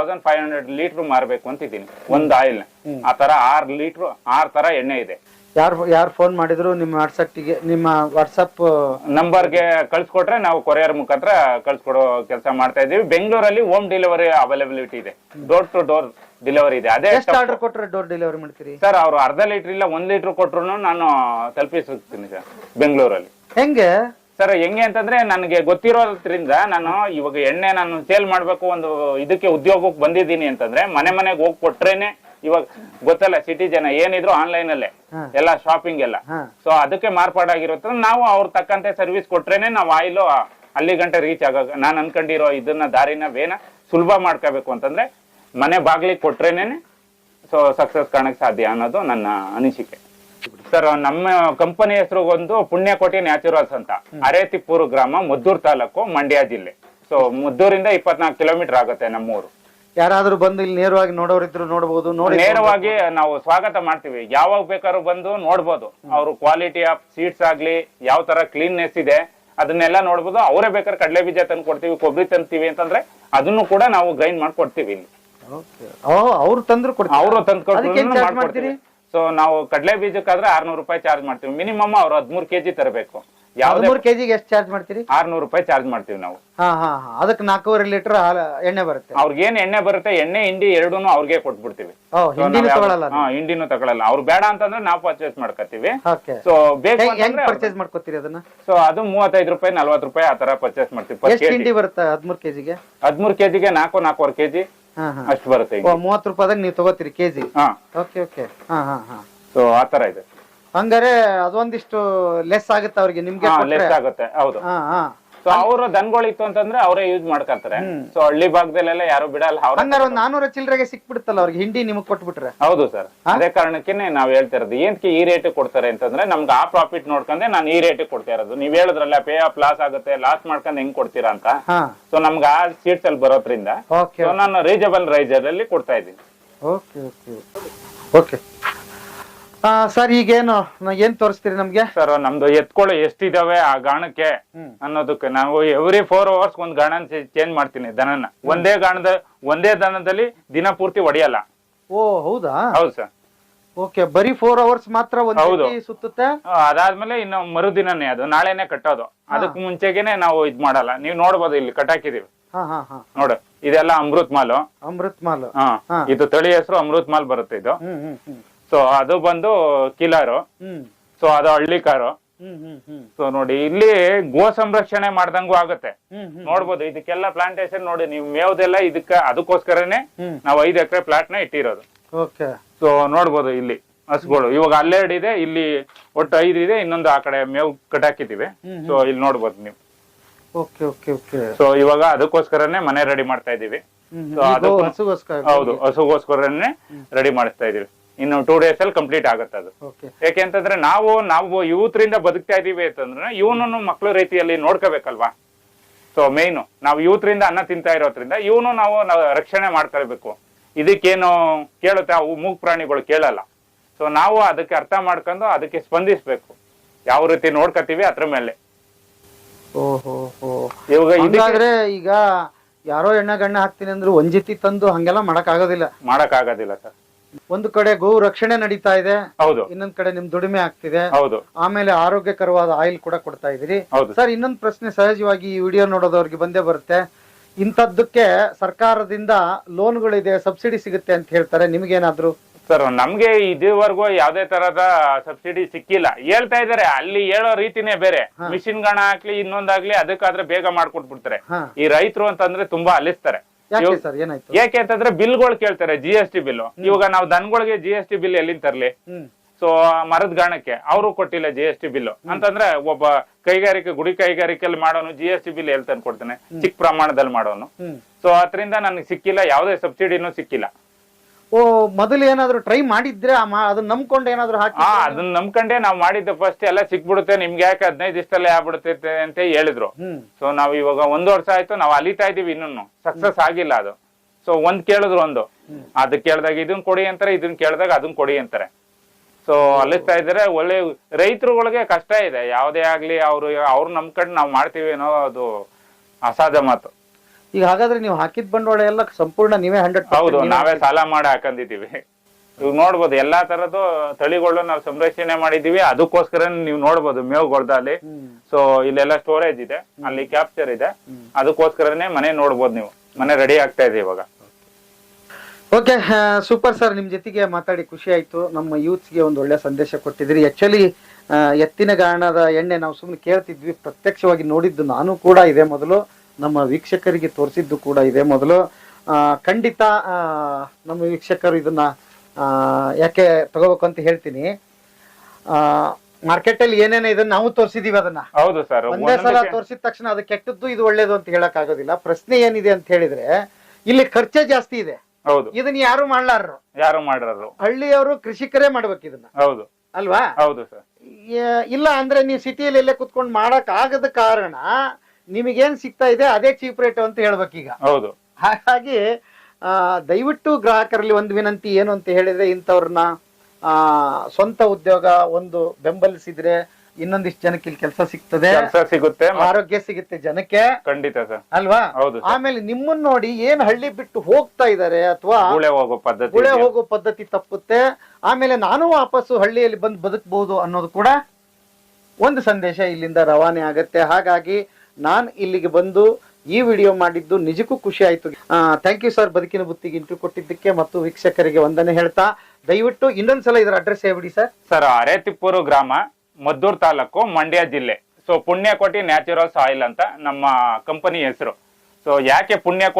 1500 litre ಮಾರ್ಬೇಕು ಅಂತಿದ್ದೀನಿ ಒಂದ್ oil. ಆ ತರ 6 ತರ ಎಣ್ಣೆ ಇದೆ. ಯಾರು ಫೋನ್ ಮಾಡಿದ್ರು ನಿಮ್ಮ ವಾಟ್ಸಪ್ ನಂಬರ್ಗೆ ಕಳ್ಸಿಕೊಟ್ರೆ ನಾವು ಕೊರಿಯರ್ ಮುಖಾಂತರ ಕಳ್ಸಿಕೊಡೋ ಕೆಲಸ ಮಾಡ್ತಾ ಇದೀವಿ. ಬೆಂಗಳೂರಲ್ಲಿ ಹೋಮ್ ಡೆಲಿವರಿ ಅವೈಲಬಿಲಿಟಿ ಇದೆ, ಡೋರ್ ಟು ಡೋರ್ ಡೆಲಿವರಿ ಇದೆ. ಅದೇ ಎಷ್ಟು ಆರ್ಡರ್ ಕೊಟ್ರೆ ಡೋರ್ ಡೆಲಿವರಿ ಮಾಡ್ತೀರಿ ಸರ್? ಅವ್ರು ಅರ್ಧ ಲೀಟರ್ ಇಲ್ಲ 1 ಲೀಟರ್ ಕೊಟ್ರು ನಾನು ತಲುಪಿಸ್ತೀನಿ ಸರ್ ಬೆಂಗಳೂರಲ್ಲಿ. ಹೆಂಗೆ ಸರ್? ಹೆಂಗೆ ಅಂತಂದ್ರೆ ನನಗೆ ಗೊತ್ತಿರೋದ್ರಿಂದ ನಾನು ಇವಾಗ ಎಣ್ಣೆ ನಾನು ಸೇಲ್ ಮಾಡ್ಬೇಕು ಒಂದು ಇದಕ್ಕೆ ಉದ್ಯೋಗಕ್ಕೆ ಬಂದಿದ್ದೀನಿ ಅಂತಂದ್ರೆ ಮನೆಗೆ ಹೋಗಿ ಕೊಟ್ರೇನೆ. ಇವಾಗ ಗೊತ್ತಲ್ಲ ಸಿಟಿ ಜನ ಏನಿದ್ರು ಆನ್ಲೈನ್ ಅಲ್ಲೇ ಎಲ್ಲ ಶಾಪಿಂಗ್ ಎಲ್ಲ. ಸೊ ಅದಕ್ಕೆ ಮಾರ್ಪಾಡಾಗಿರುತ್ತೆ. ನಾವು ಅವ್ರ ತಕ್ಕಂತೆ ಸರ್ವಿಸ್ ಕೊಟ್ರೇನೆ ನಾವು ಆಯಿಲು ಅಲ್ಲಿ ಗಂಟೆ ರೀಚ್ ಆಗ. ನಾನು ಅನ್ಕೊಂಡಿರೋ ಇದನ್ನ ದಾರಿನ ಬೇನ ಸುಲಭ ಮಾಡ್ಕೋಬೇಕು ಅಂತಂದ್ರೆ ಮನೆ ಬಾಗ್ಲಿಗೆ ಕೊಟ್ರೇನೆ ಸೊ ಸಕ್ಸಸ್ ಕಾಣಕ್ ಸಾಧ್ಯ ಅನ್ನೋದು ನನ್ನ ಅನಿಸಿಕೆ ಸರ್. ನಮ್ಮ ಕಂಪನಿ ಹೆಸರು ಒಂದು ಪುಣ್ಯಕೋಟಿ ನ್ಯಾಚುರಲ್ಸ್ ಅಂತ, ಅರೇತಿಪ್ಪೂರು ಗ್ರಾಮ, ಮದ್ದೂರು ತಾಲೂಕು, ಮಂಡ್ಯ ಜಿಲ್ಲೆ. ಸೊ ಮದ್ದೂರಿಂದ 24 ಕಿಲೋಮೀಟರ್ ಆಗುತ್ತೆ ನಮ್ಮೂರು. ಯಾರಾದ್ರೂ ಬಂದು ಇಲ್ಲಿ ನೇರವಾಗಿ ನೋಡೋರಿದ್ರು ನೋಡಬಹುದು. ನೇರವಾಗಿ ನಾವು ಸ್ವಾಗತ ಮಾಡ್ತೀವಿ. ಯಾವಾಗ ಬೇಕಾದ್ರೂ ಬಂದು ನೋಡ್ಬೋದು. ಅವ್ರು ಕ್ವಾಲಿಟಿ ಆಫ್ ಸೀಡ್ಸ್ ಆಗ್ಲಿ, ಯಾವ ತರ ಕ್ಲೀನ್ನೆಸ್ ಇದೆ ಅದನ್ನೆಲ್ಲ ನೋಡ್ಬೋದು. ಅವರೇ ಬೇಕಾದ್ರೆ ಕಡಲೆ ಬೀಜ ತಂದು ಕೊಡ್ತೀವಿ, ಕೊಬ್ಬರಿ ತಂತೀವಿ ಅಂತಂದ್ರೆ ಅದನ್ನು ಕೂಡ ನಾವು ಗೈನ್ ಮಾಡ್ಕೊಡ್ತೀವಿ ಇಲ್ಲಿ. ಅವ್ರು ತಂದ್ರು ಅವರು ತಂದು ಮಾಡ್ಕೊಡ್ತೀವಿ. ಸೊ ನಾವು ಕಡಲೆ ಬೀಜಕ್ಕಾದ್ರೆ 600 ರೂಪಾಯಿ ಚಾರ್ಜ್ ಮಾಡ್ತೀವಿ. ಮಿನಿಮಮ್ ಅವ್ರು 13 ಕೆಜಿ ತರಬೇಕು. 13 ಕೆಜಿಗೆ ಎಷ್ಟು ಚಾರ್ಜ್ ಮಾಡ್ತೀರಿ? 600 ರೂಪಾಯಿ ಚಾರ್ಜ್ ಮಾಡ್ತೀವಿ ನಾವು. ಅದಕ್ಕೆ 4.5 ಲೀಟರ್ ಎಣ್ಣೆ ಬರುತ್ತೆ. ಅವ್ರಿಗೆ ಏನ್ ಎಣ್ಣೆ ಬರುತ್ತೆ, ಎಣ್ಣೆ ಹಿಂಡಿ ಎರಡೂನು ಅವ್ರಿಗೆ ಕೊಟ್ಬಿಡ್ತೀವಿ. ಹಿಂಡಿನೂ ತಗೊಳಲ್ಲ. ಅವ್ರು ಬೇಡ ಅಂತಂದ್ರೆ ನಾವು ಪರ್ಚೇಸ್ ಮಾಡ್ಕೊತೀವಿ. ಸೊ ಬೇಕು ಪರ್ಚೇಸ್ ಮಾಡ್ಕೊತೀರಿ ಅದನ್ನ? ಸೊ ಅದು 35 ರೂಪಾಯಿ 40 ರೂಪಾಯಿ ಆ ತರ ಪರ್ಚೇಸ್ ಮಾಡ್ತೀವಿ. ಎಷ್ಟು ಹಿಂಡಿ ಬರುತ್ತೆ 13 ಕೆಜಿಗೆ? 13 ಕೆಜಿಗೆ 4.25 ಕೆಜಿ ಅಷ್ಟು ಬರುತ್ತೆ. 30 ರೂಪಾಯಿದಾಗ ನೀವು ತಗೋತೀರಿ ಕೆಜಿ? ಸೊ ಆ ತರ ಇದೆ. ಹಂಗಾರೆ ಅದೊಂದಿಷ್ಟು ಲೆಸ್ ಆಗುತ್ತೆ ಅವ್ರಿಗೆ, ನಿಮ್ಗೆ ಲೆಸ್ ಆಗುತ್ತೆ. ಹೌದು. ಸೊ ಅವ್ರ ದನಗಳಿತ್ತು ಅಂತಂದ್ರೆ ಅವರೇ ಯೂಸ್ ಮಾಡ್ಕೊಂತಾರೆ. ಸೊ ಹಳ್ಳಿ ಭಾಗದಲ್ಲೆಲ್ಲ ಯಾರು ಬಿಡಲ್ಲ. ಹಂಗಾರೆ 400 ಚಿಲ್ಲರೆಗೆ ಸಿಕ್ಬಿಡುತ್ತಲ್ಲ ಅವ್ರಿಗೆ ಹಿಂಡಿ, ನಿಮಗ್ ಕೊಟ್ಬಿಟ್ರೆ? ಹೌದು ಸರ್. ಅದೇ ಕಾರಣಕ್ಕೆ ನಾವ್ ಹೇಳ್ತಾ ಇರೋದು ಏನಕ್ಕೆ ಈ ರೇಟ್ ಕೊಡ್ತಾರೆ ಅಂತಂದ್ರೆ ನಮ್ಗೆ ಆ ಪ್ರಾಫಿಟ್ ನೋಡ್ಕೊಂಡೆ ನಾನು ಈ ರೇಟ್ ಕೊಡ್ತಾ ಇರೋದು. ನೀವ್ ಹೇಳಿದ್ರಲ್ಲ ಪೇ ಆಫ್ ಲಾಸ್ ಆಗುತ್ತೆ, ಲಾಸ್ ಮಾಡ್ಕೊಂಡು ಹೆಂಗ್ ಕೊಡ್ತೀರಾ ಅಂತ. ಸೊ ನಮ್ಗೆ ಆ ಸೀಟ್ಸ್ ಅಲ್ಲಿ ಬರೋದ್ರಿಂದ ನಾನು ರೀಸನಬಲ್ ಪ್ರೈಸ್ ಅಲ್ಲಿ ಕೊಡ್ತಾ ಇದ್ದೀನಿ. ಓಕೆ ಸರ್, ಈಗೇನು ಏನ್ ತೋರಿಸ್ತೀರಿ ನಮ್ಗೆ? ಸರ್ ನಮ್ದು ಎತ್ಕೊಳ್ಳೋ ಎಷ್ಟಿದಾವೆ ಆ ಗಾಣಕ್ಕೆ ಅನ್ನೋದಕ್ಕೆ ನಾವು ಎವ್ರಿ 4 hours ಒಂದು ಗಾಣ ಚೇಂಜ್ ಮಾಡ್ತೀನಿ ದನನ. ಒಂದೇ ದನದಲ್ಲಿ ದಿನ ಪೂರ್ತಿ ಹೊಡೆಯಲ್ಲ. ಓ ಹೌದಾ? ಹೌದು ಸರ್. ಓಕೆ, ಬರೀ 4 hours ಮಾತ್ರ ಸುತ್ತುತ್ತೆ. ಅದಾದ್ಮೇಲೆ ಇನ್ನು ಮರುದಿನನೇ ಅದು ನಾಳೆನೆ ಕಟ್ಟೋದು. ಅದಕ್ಕೆ ಮುಂಚೆಗೆನೆ ನಾವು ಇದ್ ಮಾಡಲ್ಲ. ನೀವ್ ನೋಡ್ಬೋದು ಇಲ್ಲಿ ಕಟ್ಟಾಕಿದೀವಿ ನೋಡು. ಇದೆಲ್ಲ ಅಮೃತ್ ಮಾಲ್. ಇದು ತಳಿ ಹೆಸರು ಅಮೃತ್ ಮಾಲ್ ಬರುತ್ತೆ ಇದು. ಸೊ ಅದು ಬಂದು ಕಿಲಾರು. ಸೊ ಅದು ಹಳ್ಳಿ ಕಾರು. ಸೊ ನೋಡಿ ಇಲ್ಲಿ ಗೋ ಸಂರಕ್ಷಣೆ ಮಾಡ್ದಂಗೂ ಆಗುತ್ತೆ. ನೋಡ್ಬೋದು ಇದಕ್ಕೆಲ್ಲ ಪ್ಲಾಂಟೇಶನ್ ನೋಡಿ ನೀವು ಮೇವ್ದೆಲ್ಲ ಅದಕ್ಕೋಸ್ಕರನೇ ನಾವು 5 ಎಕರೆ ಪ್ಲಾಟ್ ನ ಇಟ್ಟಿರೋದು. ಸೊ ನೋಡ್ಬೋದು ಇಲ್ಲಿ ಹಸುಗಳು ಇವಾಗ 12 ಇದೆ, ಇಲ್ಲಿ ಒಟ್ಟು 5 ಇದೆ, ಇನ್ನೊಂದು ಆ ಕಡೆ ಮೇವು ಕಟ್ಟಾಕಿದೀವಿ. ಸೊ ಇಲ್ಲಿ ನೋಡ್ಬೋದು ನೀವು. ಸೊ ಇವಾಗ ಅದಕ್ಕೋಸ್ಕರನೇ ಮನೆ ರೆಡಿ ಮಾಡ್ತಾ ಇದೀವಿ. ಹೌದು, ಹಸುಗೋಸ್ಕರನೇ ರೆಡಿ ಮಾಡಿಸ್ತಾ ಇದೀವಿ. ಇನ್ನು 2 days ಅಲ್ಲಿ ಕಂಪ್ಲೀಟ್ ಆಗುತ್ತೆ ಅದು. ಯಾಕೆಂತಂದ್ರೆ ನಾವು ಯೂತ್ರಿಂದ ಬದುಕ್ತಾ ಇದೀವಿ ಅಂತಂದ್ರೆ ಇವನು ಮಕ್ಳು ರೀತಿಯಲ್ಲಿ ನೋಡ್ಕೋಬೇಕಲ್ವಾ. ಸೊ ಮೇಯ್ನು ನಾವು ಯೂತ್ರಿಂದ ಅನ್ನ ತಿಂತಾ ಇರೋದ್ರಿಂದ ಇವನು ನಾವು ರಕ್ಷಣೆ ಮಾಡ್ಕೊಳ್ಬೇಕು. ಇದಕ್ಕೇನು ಕೇಳುತ್ತೆ, ಅವು ಮೂಗ್ ಪ್ರಾಣಿಗಳು ಕೇಳಲ್ಲ. ಸೊ ನಾವು ಅದಕ್ಕೆ ಅರ್ಥ ಮಾಡ್ಕೊಂಡು ಅದಕ್ಕೆ ಸ್ಪಂದಿಸ್ಬೇಕು. ಯಾವ ರೀತಿ ನೋಡ್ಕೋತೀವಿ ಅದ್ರ ಮೇಲೆ. ಈಗ ಯಾರೋ ಎಣ್ಣೆ ಹಾಕ್ತೀನಿ ಅಂದ್ರೆ ಒಂದ್ ಜೊತೆ ತಂದು ಹಂಗೆಲ್ಲ ಮಾಡಕ್ ಆಗೋದಿಲ್ಲ ಸರ್. ಒಂದು ಕಡೆ ಗೋ ರಕ್ಷಣೆ ನಡೀತಾ ಇದೆ, ಹೌದು. ಇನ್ನೊಂದ್ ಕಡೆ ನಿಮ್ ದುಡಿಮೆ ಆಗ್ತಿದೆ, ಹೌದು. ಆಮೇಲೆ ಆರೋಗ್ಯಕರವಾದ ಆಯಿಲ್ ಕೂಡ ಕೊಡ್ತಾ ಇದೀರಿ. ಸರ್, ಇನ್ನೊಂದು ಪ್ರಶ್ನೆ ಸಹಜವಾಗಿ ಈ ವಿಡಿಯೋ ನೋಡೋದವ್ರಿಗೆ ಬಂದೇ ಬರುತ್ತೆ. ಇಂಥದ್ದಕ್ಕೆ ಸರ್ಕಾರದಿಂದ ಲೋನ್ಗಳಿದೆ, ಸಬ್ಸಿಡಿ ಸಿಗುತ್ತೆ ಅಂತ ಹೇಳ್ತಾರೆ. ನಿಮ್ಗೇನಾದ್ರು? ಸರ್ ನಮ್ಗೆ ಇದುವರೆಗೂ ಯಾವ್ದೇ ತರದ ಸಬ್ಸಿಡಿ ಸಿಕ್ಕಿಲ್ಲ. ಹೇಳ್ತಾ ಇದಾರೆ, ಅಲ್ಲಿ ಹೇಳೋ ರೀತಿನೇ ಬೇರೆ. ಮಿಷಿನ್ ಗಾಣ ಹಾಕ್ಲಿ ಇನ್ನೊಂದಾಗ್ಲಿ ಅದಕ್ಕಾದ್ರೆ ಬೇಗ ಮಾಡ್ಕೊಟ್ಬಿಡ್ತಾರೆ. ಈ ರೈತರು ಅಂತಂದ್ರೆ ತುಂಬಾ ಅಲಿಸ್ತಾರೆ. ಯಾಕೆ ಅಂತಂದ್ರೆ ಬಿಲ್ಗಳು ಕೇಳ್ತಾರೆ, GST ಬಿಲ್. ಇವಾಗ ನಾವು ದನಗಳಿಗೆ GST ಬಿಲ್ ಎಲ್ಲಿಂದ ತರ್ಲಿ? ಸೊ ಮರದ ಗಾಣಕ್ಕೆ ಅವರು ಕೊಟ್ಟಿಲ್ಲ GST ಬಿಲ್ ಅಂತಂದ್ರೆ ಒಬ್ಬ ಗುಡಿ ಕೈಗಾರಿಕೆಯಲ್ಲಿ ಮಾಡೋನು GST ಬಿಲ್ ಎಲ್ಲಿ ತಂದು ಕೊಡ್ತಾನೆ? ಚಿಕ್ಕ ಪ್ರಮಾಣದಲ್ಲಿ ಮಾಡೋನು. ಸೊ ಅದರಿಂದ ನನಗೆ ಸಿಕ್ಕಿಲ್ಲ, ಯಾವುದೇ ಸಬ್ಸಿಡಿನೂ ಸಿಕ್ಕಿಲ್ಲ. ಮೊದಲು ಏನಾದ್ರು ಟ್ರೈ ಮಾಡಿದ್ರೆ ಅದನ್ನ ನಂಬ್ಕೊಂಡು ಏನಾದ್ರು ಅದನ್ನ ನಂಬ್ಕೊಂಡೆ ನಾವು ಮಾಡಿದ್ದೆ. ಫಸ್ಟ್ ಎಲ್ಲ ಸಿಕ್ಬಿಡುತ್ತೆ ನಿಮ್ಗೆ, ಯಾಕೆ 15 ದಿವಸದಲ್ಲೇ ಆಗ್ಬಿಡುತ್ತೆ ಅಂತ ಹೇಳಿದ್ರು. ಸೊ ನಾವ್ ಇವಾಗ 1 ವರ್ಷ ಆಯ್ತು ನಾವು ಅಲಿತಾ ಇದೀವಿ, ಇನ್ನೂ ಸಕ್ಸಸ್ ಆಗಿಲ್ಲ ಅದು. ಸೊ ಒಂದ್ ಕೇಳಿದ್ರು, ಅದಕ್ಕೆ ಕೇಳಿದಾಗ ಇದನ್ ಕೊಡಿ ಅಂತಾರೆ, ಇದನ್ ಕೇಳಿದಾಗ ಅದನ್ ಕೊಡಿ ಅಂತಾರೆ. ಸೊ ಅಲಿಸ್ತಾ ಇದಾರೆ. ಒಳ್ಳೆ ರೈತರುಗಳಿಗೆ ಕಷ್ಟ ಇದೆ. ಯಾವ್ದೇ ಆಗ್ಲಿ ಅವ್ರು ನಂಬ್ಕೊಂಡು ನಾವ್ ಮಾಡ್ತೀವಿ ಅನ್ನೋ ಅದು ಅಸಾಧ್ಯ ಮಾತು. ಈಗ ಹಾಗಾದ್ರೆ ನೀವು ಹಾಕಿದ ಬಂಡವಾಳ ಎಲ್ಲ ಸಂಪೂರ್ಣ ನೀವೇ 100%? ಹೌದು, ನಾವೇ ಸಾಲ ಮಾಡಿ ಹಾಕೊಂಡಿದೀವಿ. ಇವಾಗ ನೋಡ್ಬೋದು ಎಲ್ಲಾ ತರದ್ದು ತಳಿಗಳು ನಾವು ಸಂರಕ್ಷಣೆ ಮಾಡಿದೀವಿ. ಅದಕ್ಕೋಸ್ಕರ ನೀವು ನೋಡ್ಬೋದು ಮೇವುಗೊಳ್ದಲ್ಲಿ. ಸೊ ಇಲ್ಲೆಲ್ಲ ಸ್ಟೋರೇಜ್ ಇದೆ, ಅಲ್ಲಿ ಕ್ಯಾಪ್ಚರ್ ಇದೆ. ಅದಕ್ಕೋಸ್ಕರನೇ ಮನೆ ನೋಡ್ಬೋದು ನೀವು. ಮನೆ ರೆಡಿ ಆಗ್ತಾ ಇದೆ ಇವಾಗ. Okay, super sir. ನಿಮ್ ಜೊತೆಗೆ ಮಾತಾಡಿ ಖುಷಿ ಆಯ್ತು. ನಮ್ಮ ಯೂತ್ಸ್ಗೆ ಒಂದು ಒಳ್ಳೆ ಸಂದೇಶ ಕೊಟ್ಟಿದ್ರಿ. ಆಕ್ಚುಲಿ ಎತ್ತಿನ ಗಾಣದ ಎಣ್ಣೆ ನಾವು ಸುಮ್ಮನೆ ಕೇಳ್ತಿದ್ವಿ, ಪ್ರತ್ಯಕ್ಷವಾಗಿ ನೋಡಿದ್ದು ನಾನು ಕೂಡ ಇದೆ ಮೊದಲು, ನಮ್ಮ ವೀಕ್ಷಕರಿಗೆ ತೋರಿಸಿದ್ದು ಕೂಡ ಇದೆ ಮೊದಲು. ಖಂಡಿತ ನಮ್ಮ ವೀಕ್ಷಕರು ಇದನ್ನ ಯಾಕೆ ತಗೋಬೇಕು ಅಂತ ಹೇಳ್ತೀನಿ. ಮಾರ್ಕೆಟ್ ಅಲ್ಲಿ ಏನೇನ ಇದನ್ನ ನಾವು ತೋರಿಸಿದೀವಿ, ಅದನ್ನ ಹೌದು ಸರ್. ಒಂದೇ ಸಲ ತೋರಿಸಿದ ತಕ್ಷಣ ಅದು ಕೆಟ್ಟದ್ದು ಇದು ಒಳ್ಳೇದು ಅಂತ ಹೇಳಕ್ ಆಗೋದಿಲ್ಲ. ಪ್ರಶ್ನೆ ಏನಿದೆ ಅಂತ ಹೇಳಿದ್ರೆ, ಇಲ್ಲಿ ಖರ್ಚೆ ಜಾಸ್ತಿ ಇದೆ. ಹೌದು, ಇದನ್ನ ಯಾರು ಮಾಡ್ಲಾರ್ರು, ಯಾರು ಮಾಡ್ರು, ಹಳ್ಳಿಯವರು ಕೃಷಿಕರೇ ಮಾಡ್ಬೇಕು ಇದನ್ನ. ಹೌದು ಅಲ್ವಾ? ಹೌದು ಸರ್. ಇಲ್ಲ ಅಂದ್ರೆ ನೀವು ಸಿಟಿಯಲ್ಲಿ ಎಲ್ಲೇ ಕುತ್ಕೊಂಡು ಮಾಡಕ್ ಆಗದ ಕಾರಣ ನಿಮಗೇನ್ ಸಿಗ್ತಾ ಇದೆ ಅದೇ ಚೀಪ್ ರೇಟ್ ಅಂತ ಹೇಳ್ಬೇಕೀಗ. ಹೌದು. ಹಾಗಾಗಿ ದಯವಿಟ್ಟು ಗ್ರಾಹಕರಲ್ಲಿ ಒಂದು ವಿನಂತಿ ಏನು ಅಂತ ಹೇಳಿದ್ರೆ, ಇಂಥವ್ರನ್ನ ಸ್ವಂತ ಉದ್ಯೋಗ ಒಂದು ಬೆಂಬಲಿಸಿದ್ರೆ ಇನ್ನೊಂದಿಷ್ಟು ಜನಕ್ಕೆ ಇಲ್ಲಿ ಕೆಲಸ ಸಿಗ್ತದೆ, ಸಿಗುತ್ತೆ, ಆರೋಗ್ಯ ಸಿಗುತ್ತೆ ಜನಕ್ಕೆ. ಖಂಡಿತ ಸರ್. ಅಲ್ವಾ? ಹೌದು. ಆಮೇಲೆ ನಿಮ್ಮನ್ನ ನೋಡಿ ಏನ್ ಹಳ್ಳಿ ಬಿಟ್ಟು ಹೋಗ್ತಾ ಇದಾರೆ ಅಥವಾ ಗುಳೆ ಹೋಗೋ ಪದ್ಧತಿ ತಪ್ಪುತ್ತೆ. ಆಮೇಲೆ ನಾನು ವಾಪಸ್ಸು ಹಳ್ಳಿಯಲ್ಲಿ ಬಂದು ಬದುಕಬಹುದು ಅನ್ನೋದು ಕೂಡ ಒಂದು ಸಂದೇಶ ಇಲ್ಲಿಂದ ರವಾನೆ ಆಗತ್ತೆ. ಹಾಗಾಗಿ ನಾನ್ ಇಲ್ಲಿಗೆ ಬಂದು ಈ ವಿಡಿಯೋ ಮಾಡಿದ್ದು ನಿಜಕ್ಕೂ ಖುಷಿ ಆಯ್ತು. ಥ್ಯಾಂಕ್ ಯು ಸರ್, ಬದುಕಿನ ಬುತ್ತಿಗೆ ಇಂಟರ್ವ್ಯೂ ಕೊಟ್ಟಿದ್ದಕ್ಕೆ ಮತ್ತು ವೀಕ್ಷಕರಿಗೆ ವಂದನೆ ಹೇಳ್ತಾ, ದಯವಿಟ್ಟು ಇನ್ನೊಂದ್ಸಲ ಇದರ ಅಡ್ರೆಸ್ ಹೇಳ್ಬಿಡಿ ಸರ್. ಸರ್, ಅರೇತಿಪ್ಪೂರು ಗ್ರಾಮ, ಮದ್ದೂರು ತಾಲೂಕು, ಮಂಡ್ಯ ಜಿಲ್ಲೆ. ಸೊ ಪುಣ್ಯಕೋಟಿ ನ್ಯಾಚುರಲ್ಸ್ ಆಯಿಲ್ ಅಂತ ನಮ್ಮ ಕಂಪನಿ ಹೆಸರು. ಸೊ ಯಾಕೆ ಪುಣ್ಯಕೋಟಿ